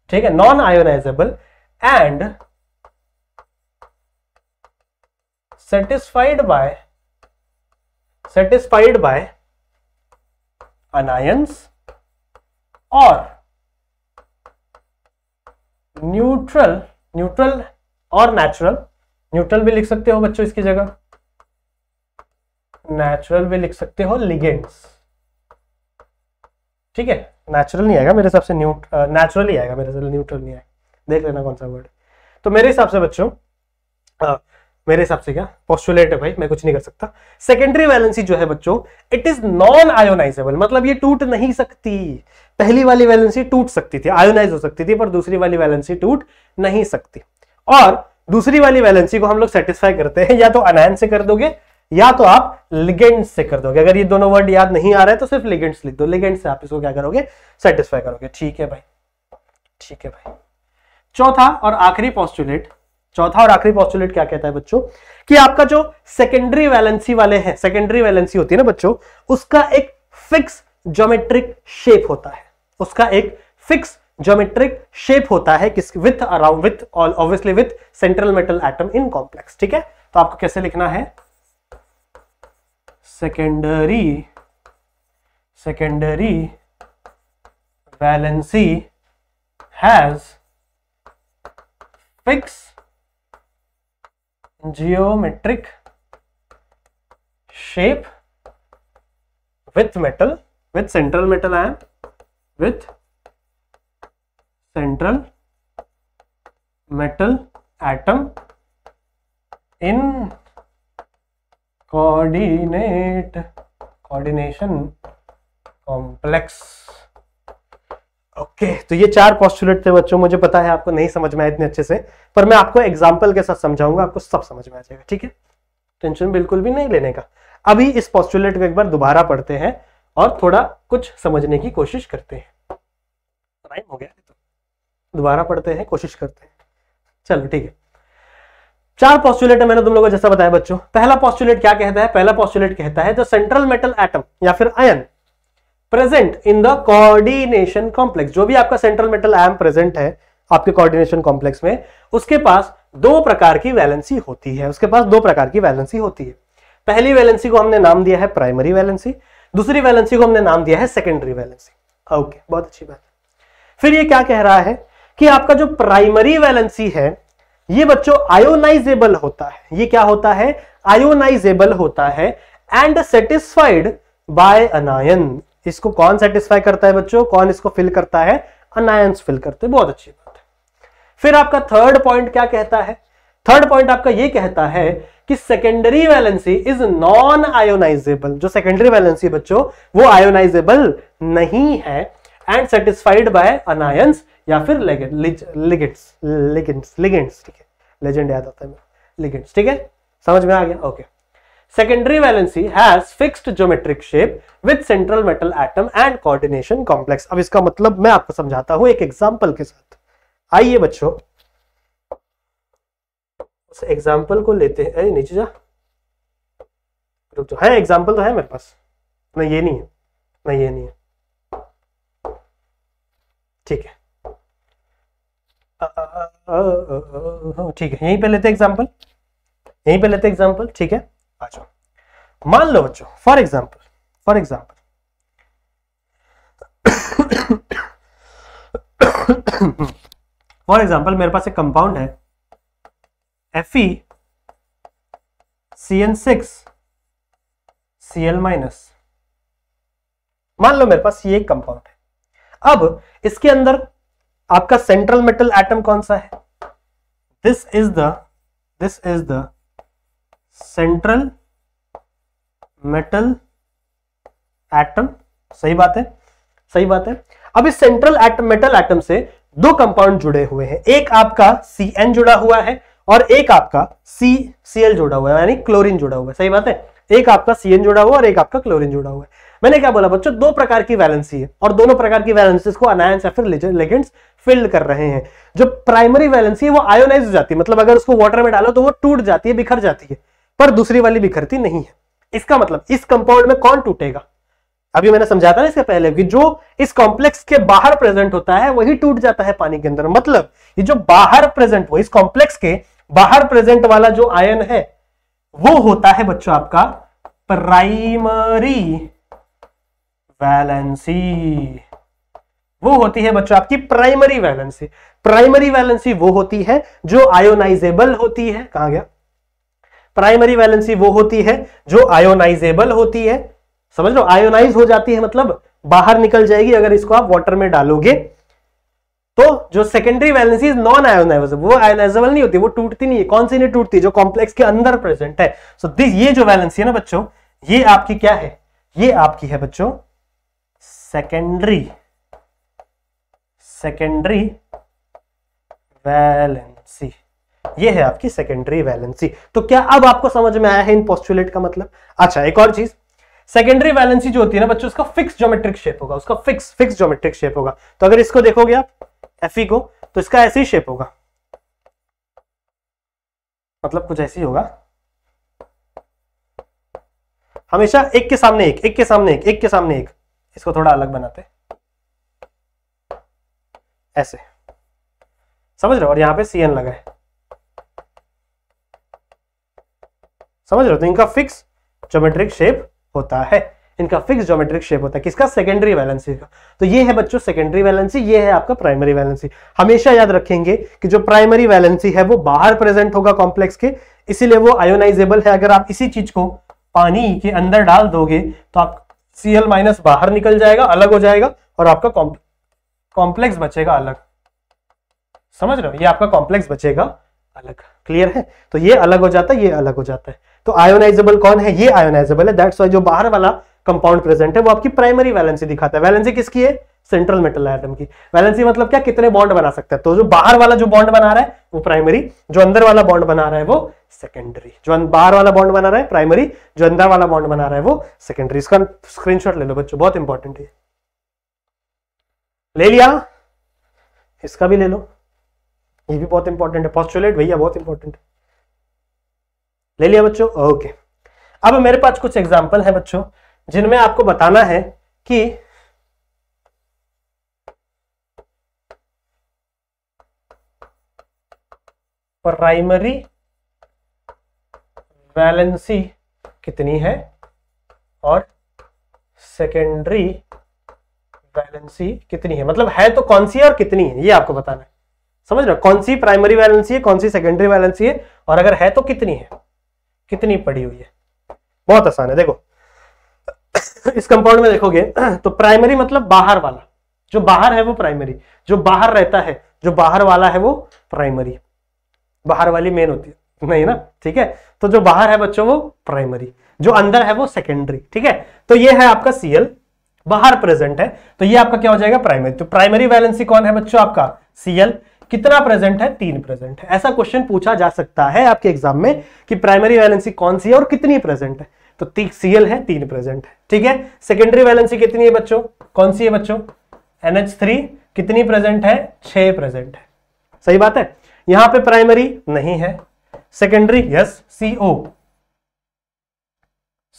ठीक है, non ionisable and satisfied by anions और न्यूट्रल और नेचुरल, न्यूट्रल भी लिख सकते हो बच्चों इसकी जगह, नेचुरल भी लिख सकते हो, लिगेंड्स, ठीक है। नेचुरल नहीं आएगा मेरे हिसाब से, नेचुरल ही आएगा मेरे हिसाब से, न्यूट्रल नहीं आएगा, देख लेना कौन सा वर्ड। तो मेरे हिसाब से बच्चों, मेरे हिसाब से क्या पोस्टुलेट है भाई, मैं कुछ नहीं कर सकता। सेकेंडरी वैलेंसी जो है बच्चों, इट इज नॉन आयोनाइजेबल, मतलब ये टूट नहीं सकती। पहली वाली वैलेंसी टूट सकती थी, आयोनाइज हो सकती थी, पर दूसरी वाली वैलेंसी टूट नहीं सकती। और दूसरी वाली वैलेंसी को हम लोग सेटिस्फाई करते हैं या तो अनायन से कर दोगे या तो आप लिगेंड से कर दोगे। अगर ये दोनों वर्ड याद नहीं आ रहे तो सिर्फ लिगेंड्स लिख दो, लिगेंड से आप इसको क्या करोगे, सेटिस्फाई करोगे, ठीक है भाई, ठीक है भाई। चौथा और आखिरी पोस्टुलेट, चौथा और आखिरी पोस्टुलेट क्या कहता है बच्चों, कि आपका जो सेकेंडरी वैलेंसी वाले हैं, सेकेंडरी वैलेंसी होती है ना बच्चों, उसका एक फिक्स ज्योमेट्रिक शेप होता है, उसका एक फिक्स ज्योमेट्रिक शेप होता है, किस with around with obviously with central metal atom in complex, ठीक है। तो आपको कैसे लिखना है, secondary valency has fix geometric shape with metal, with central metal ion, with central metal atom in coordination complex। Okay, तो ये चार पोस्टुलेट थे बच्चों, मुझे पता है आपको नहीं समझ में आए इतने अच्छे से, पर मैं आपको एग्जांपल के साथ समझाऊंगा, आपको सब समझ में आ जाएगा, ठीक है। टेंशन बिल्कुल भी नहीं लेने का। अभी इस पोस्टुलेट को एक बार दोबारा पढ़ते हैं और थोड़ा कुछ समझने की कोशिश करते हैं। टाइम हो गया तो दोबारा पढ़ते हैं, कोशिश करते हैं। चलो ठीक है, 4 पोस्टुलेट है मैंने तुम लोगों को जैसा बताया बच्चों। पहला पोस्टुलेट क्या कहता है? पहला पोस्टुलेट कहता है द सेंट्रल मेटल एटम या फिर ion present in the coordination complex, जो भी आपका सेंट्रल मेटल आयन प्रेजेंट है आपके कोऑर्डिनेशन कॉम्प्लेक्स में, उसके पास 2 प्रकार की वैलेंसी होती है। उसके पास 2 प्रकार की वैलेंसी होती है। पहली वैलेंसी को हमने नाम दिया है प्राइमरी वैलेंसी, दूसरी वैलेंसी को हमने नाम दिया है सेकेंडरी वैलेंसी। ओके, बहुत अच्छी बात। फिर ये क्या कह रहा है कि आपका जो प्राइमरी वैलेंसी है ये बच्चों आयोनाइजेबल होता है। ये क्या होता है? आयोनाइजेबल होता है एंड सेटिस्फाइड बाय अनायन। इसको कौन सेटिस्फाई करता है बच्चों? कौन इसको फिल करता है? अनायंस फिल करते हैं। बहुत अच्छी बात है। फिर आपका थर्ड पॉइंट क्या कहता है? थर्ड पॉइंट आपका ये कहता है कि secondary valency is non ionisable. जो सेकेंडरी वैलेंसी बच्चों वो आयोनाइजेबल नहीं है एंड सेटिस्फाइड बाय अनायंस या फिर लिगेंड्स। ठीक है, लेजेंड याद आता है लिगेंड्स। ठीक है, समझ में आ गया? Okay. Secondary valency has fixed geometric shape with central metal atom and coordination complex. अब इसका मतलब मैं आपको समझाता हूं एक एग्जांपल के साथ। आइए बच्चों उस एग्जांपल को लेते हैं। नीचे जा, रुक जाओ। है एग्जांपल तो है मेरे पास। नहीं ये नहीं है, नहीं ये नहीं है। ठीक है, ठीक है, यहीं पे लेते एग्जांपल, यहीं पे लेते एग्जांपल। ठीक है, आ जाओ। मान लो बच्चों फॉर एग्जांपल मेरे पास एक कंपाउंड है FeCN6Cl-। मान लो मेरे पास ये एक कंपाउंड है। अब इसके अंदर आपका सेंट्रल मेटल एटम कौन सा है? This is the central metal atom. सही बात है, सही बात है। अब इस सेंट्रल मेटल एटम से 2 कंपाउंड जुड़े हुए हैं। एक आपका Cn जुड़ा हुआ है और एक आपका Cl जुड़ा हुआ है, यानी क्लोरीन जुड़ा हुआ है। सही बात है, एक आपका Cn जुड़ा हुआ और एक आपका क्लोरीन जुड़ा हुआ है। मैंने क्या बोला बच्चों? 2 प्रकार की वैलेंसी है और दोनों प्रकार की वैलेंसीज को अनायंस या फिर लिगेंड्स फिल कर रहे हैं। जो प्राइमरी वैलेंसी है वो आयोनाइज हो जाती है, मतलब अगर उसको वाटर में डालो तो वो टूट जाती है, बिखर जाती है, पर दूसरी वाली बिखरती नहीं है। इसका मतलब इस कंपाउंड में कौन टूटेगा? अभी मैंने समझाया था ना इसके पहले कि जो इस कॉम्प्लेक्स के बाहर प्रेजेंट होता है वही टूट जाता है पानी के अंदर। मतलब ये जो बाहर प्रेजेंट, वो इस कॉम्प्लेक्स के बाहर प्रेजेंट वाला जो आयन है वो होता है बच्चों आपका प्राइमरी वैलेंसी। वो होती है बच्चों आपकी प्राइमरी वैलेंसी। प्राइमरी वैलेंसी वो होती है जो आयोनाइजेबल होती है। कहां गया? प्राइमरी वैलेंसी वो होती है जो आयोनाइजेबल होती है। समझ लो, आयोनाइज हो जाती है मतलब बाहर निकल जाएगी अगर इसको आप वाटर में डालोगे। तो जो secondary valency is non ionisable, वो आयोनाइजेबल नहीं होती, वो टूटती नहीं है। कौन सी नहीं टूटती? जो कॉम्प्लेक्स के अंदर प्रेजेंट है। सो दिस, ये जो वैलेंसी है ना बच्चों, ये आपकी क्या है? ये आपकी है बच्चों सेकेंडरी वैलेंसी। ये है आपकी सेकेंडरी वैलेंसी। तो क्या अब आपको समझ में आया है इन पोस्टुलेट का मतलब? अच्छा, एक और चीज, सेकेंडरी वैलेंसी जो होती है ना बच्चों, उसका फिक्स ज्योमेट्रिक शेप होगा, उसका फिक्स ज्योमेट्रिक शेप होगा। तो अगर इसको देखोगे आप Fe को, तो इसका ऐसे ही शेप होगा, मतलब कुछ ऐसे ही होगा, हमेशा एक के सामने एक, एक के सामने एक, एक के सामने एक। इसको थोड़ा अलग बनाते ऐसे, समझ रहे हो? और यहां पे Cn लगा है, समझ रहे हो? तो इनका फिक्स ज्योमेट्रिक शेप होता है, इनका फिक्स ज्योमेट्रिक शेप होता है। किसका? सेकेंडरी वैलेंसी का। तो ये है बच्चों सेकेंडरी वैलेंसी, ये है आपका प्राइमरी वैलेंसी। हमेशा याद रखेंगे कि जो प्राइमरी वैलेंसी है वो बाहर प्रेजेंट होगा कॉम्प्लेक्स के, इसीलिए वो आयोनाइजेबल है। अगर आप इसी चीज को पानी के अंदर डाल दोगे तो आप Cl- बाहर निकल जाएगा, अलग हो जाएगा, और आपका कॉम्प्लेक्स बचेगा अलग। समझ रहे हो? ये आपका कॉम्प्लेक्स बचेगा अलग। क्लियर है? तो ये अलग हो जाता है, ये अलग हो जाता है। तो आयोनाइजेबल कौन है? ये आयोनाइजेबल है। दैट्स व्हाई जो बाहर वाला कंपाउंड प्रेजेंट है वो आपकी प्राइमरी वैलेंसी दिखाता है। वैलेंसी किसकी है? सेंट्रल मेटल एटम की। वैलेंसी मतलब क्या, कितने बॉन्ड बना सकता है। तो जो बाहर वाला जो बॉन्ड बना रहा है वो प्राइमरी, जो अंदर वाला बॉन्ड बना रहा है वो सेकेंडरी। जो बाहर वाला बॉन्ड बना रहा है प्राइमरी, जो अंदर वाला बॉन्ड बना रहा है वो सेकेंडरी। इसका स्क्रीनशॉट ले लो बच्चों, बहुत इंपॉर्टेंट है। ले लिया, इसका भी ले लो, ये भी बहुत इंपॉर्टेंट है। पोस्टुलेट भैया बहुत इंपॉर्टेंट है, ले लिया बच्चों। ओके, अब मेरे पास कुछ एग्जांपल है बच्चों जिनमें आपको बताना है कि प्राइमरी वैलेंसी कितनी है और सेकेंडरी वैलेंसी कितनी है। मतलब है तो कौन सी है और कितनी है, ये आपको बताना है। समझ रहे हो, कौन सी प्राइमरी वैलेंसी है, कौन सी सेकेंडरी वैलेंसी है, और अगर है तो कितनी है, कितनी पड़ी हुई है। बहुत आसान है, देखो इस कंपाउंड में देखोगे तो प्राइमरी मतलब बाहर वाला, जो बाहर है वो प्राइमरी, जो बाहर रहता है, जो बाहर वाला है वो प्राइमरी। बाहर वाली मेन होती है नहीं ना, ठीक है। तो जो बाहर है बच्चों वो प्राइमरी, जो अंदर है वो सेकेंडरी, ठीक है। तो ये है आपका Cl, बाहर प्रेजेंट है, तो ये आपका क्या हो जाएगा, प्राइमरी। तो प्राइमरी वैलेंसी कौन है बच्चों, आपका Cl। कितना प्रेजेंट है, 3 प्रेजेंट है। ऐसा क्वेश्चन पूछा जा सकता है आपके एग्जाम में कि प्राइमरी वैलेंसी कौन सी है और कितनी प्रेजेंट है। तो Cl है, 3 प्रेजेंट है, ठीक है। सेकेंडरी वैलेंसी कितनी है बच्चों, कौन सी है बच्चों, NH3, कितनी प्रेजेंट है, 6 प्रेजेंट है। सही बात है। यहां पे प्राइमरी नहीं है, secondary yes,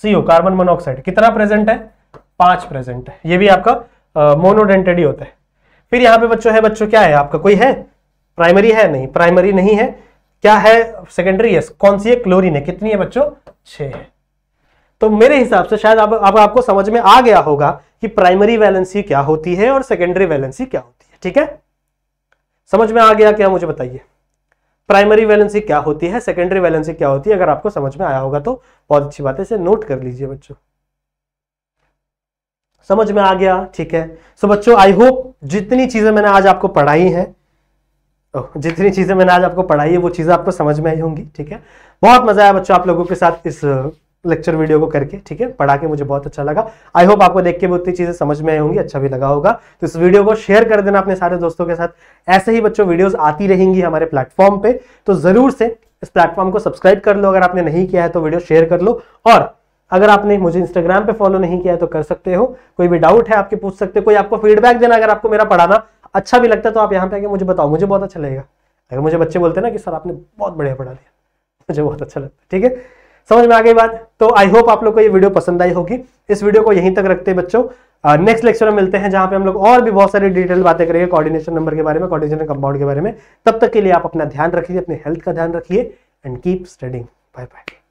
CO carbon monoxide कितना प्रेजेंट है, 5 प्रेजेंट है। ये भी आपका मोनोडेंटेड ही होता है। फिर यहां पे बच्चों है, बच्चों क्या है आपका, कोई है प्राइमरी है, नहीं प्राइमरी नहीं है। क्या है, सेकेंडरी यस, कौन सी है, क्लोरीन है, कितनी है बच्चों, 6 है। तो मेरे हिसाब से शायद अब आपको समझ में आ गया होगा कि प्राइमरी वैलेंसी क्या होती है और सेकेंडरी वैलेंसी क्या होती है, ठीक है। समझ में आ गया क्या, मुझे बताइए प्राइमरी वैलेंसी क्या होती है, सेकेंडरी वैलेंसी क्या होती है। अगर आपको समझ में आया होगा तो बहुत अच्छी बात है, इसे नोट कर लीजिए बच्चों। समझ में आ गया, ठीक है। सो बच्चों आई होप जितनी चीजें मैंने आज आपको पढ़ाई है, वो चीजें आपको समझ में आई होंगी, ठीक है। बहुत मजा आया बच्चों आप लोगों के साथ इस लेक्चर वीडियो को करके, ठीक है। पढ़ा के मुझे बहुत अच्छा लगा। आई होप आपको देख के भी उतनी चीजें समझ में आई होंगी, अच्छा भी लगा होगा। तो इस वीडियो को शेयर कर देना अपने सारे दोस्तों के साथ। ऐसे ही बच्चों वीडियोस आती रहेंगी हमारे प्लेटफॉर्म पे, तो जरूर से इस प्लेटफॉर्म को सब्सक्राइब कर लो। अगर आपने नहीं किया है तो वीडियो शेयर कर लो, और अगर आपने मुझे इंस्टाग्राम पे फॉलो नहीं किया है तो कर सकते हो। कोई भी डाउट है आपके पूछ सकते हो, कोई आपको फीडबैक देना, अगर आपको मेरा पढ़ाना अच्छा भी लगता है तो आप यहाँ पे आके मुझे बताओ, मुझे बहुत अच्छा लगेगा। अगर मुझे बच्चे बोलते हैं ना कि सर आपने बहुत बढ़िया पढ़ा दिया, मुझे बहुत अच्छा लगता है, ठीक है। समझ में आ गई बात। तो आई होप आप लोग को ये वीडियो पसंद आई होगी। इस वीडियो को यहीं तक रखते हैं बच्चों, नेक्स्ट लेक्चर में मिलते हैं जहां पे हम लोग और भी बहुत सारी डिटेल बातें करेंगे कोऑर्डिनेशन नंबर के बारे में, कोऑर्डिनेशन कंपाउंड के बारे में। तब तक के लिए आप अपना ध्यान रखिए, अपने हेल्थ का ध्यान रखिए, and keep studying. Bye bye.